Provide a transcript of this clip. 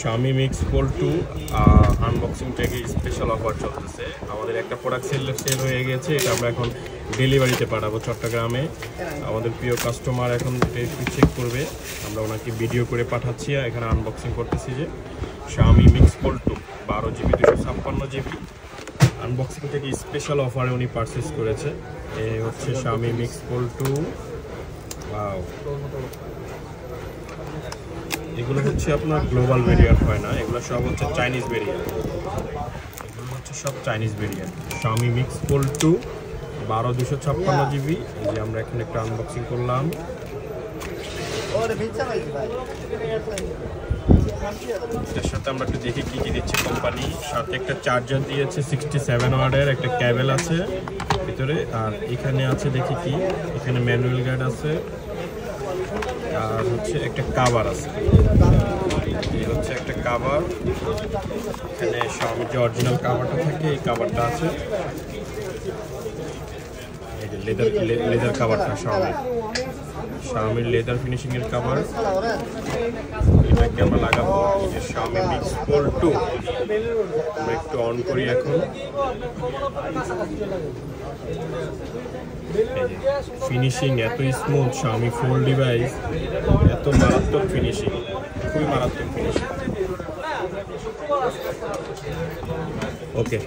Xiaomi Mix Fold 2 unboxing থেকে special offer চলতেছে। আমাদের একটা প্রোডাক্ট সেল হয়ে গেছে, এটা আমরা এখন ডেলিভারিতে পাঠাবো চট্টগ্রামে। আমাদের প্রিয় কাস্টমার এখন চেক করবে, আমরা ওনাকে ভিডিও করে পাঠাচ্ছি। এখানে আনবক্সিং করতেছি যে Xiaomi Mix Fold 2 12GB 256GB unboxing থেকে স্পেশাল অফারে উনি পারচেস করেছে। এই হচ্ছে Xiaomi Mix Fold 2। ওয়াও, এগুলো হচ্ছে আপনার গ্লোবাল ভেরিয়েন্ট হয় না, এগুলো সব হচ্ছে চাইনিজ ভেরিয়েন্ট। এগুলো হচ্ছে সব Chinese variant. Xiaomi Mix Fold 2 12/256GB। এই যে আমরা এখানে একটা আনবক্সিং করলাম। এর সাথে আমরা একটু দেখি কি কি দিচ্ছে কোম্পানি। সাথে একটা চার্জার দিয়েছে, 67 ওয়াটের একটা কেবল আছে ভিতরে। আর এখানে আছে দেখি কি, এখানে ম্যানুয়াল গাইড আছে, আর হচ্ছে একটা কাভার আছে। এই হচ্ছে একটা কাভার, এখানে Xiaomi যে অরিজিনাল কাভারটা থাকে এই কাভারটা আছে। এই যে লেদার কাভারটা, Xiaomi লেদার ফিনিশিং এর কাভার। এটাকে আমরা লাগাবো এই যে Xiaomi Mix Fold 2। আমরা একটু অন করি এখন। ফিনিশিং এত স্মুথ, Xiaomi Fold ডিভাইস এত মারাত্মক ফিনিশিং, খুবই মারাত্মক ফিনিশিং। ওকে।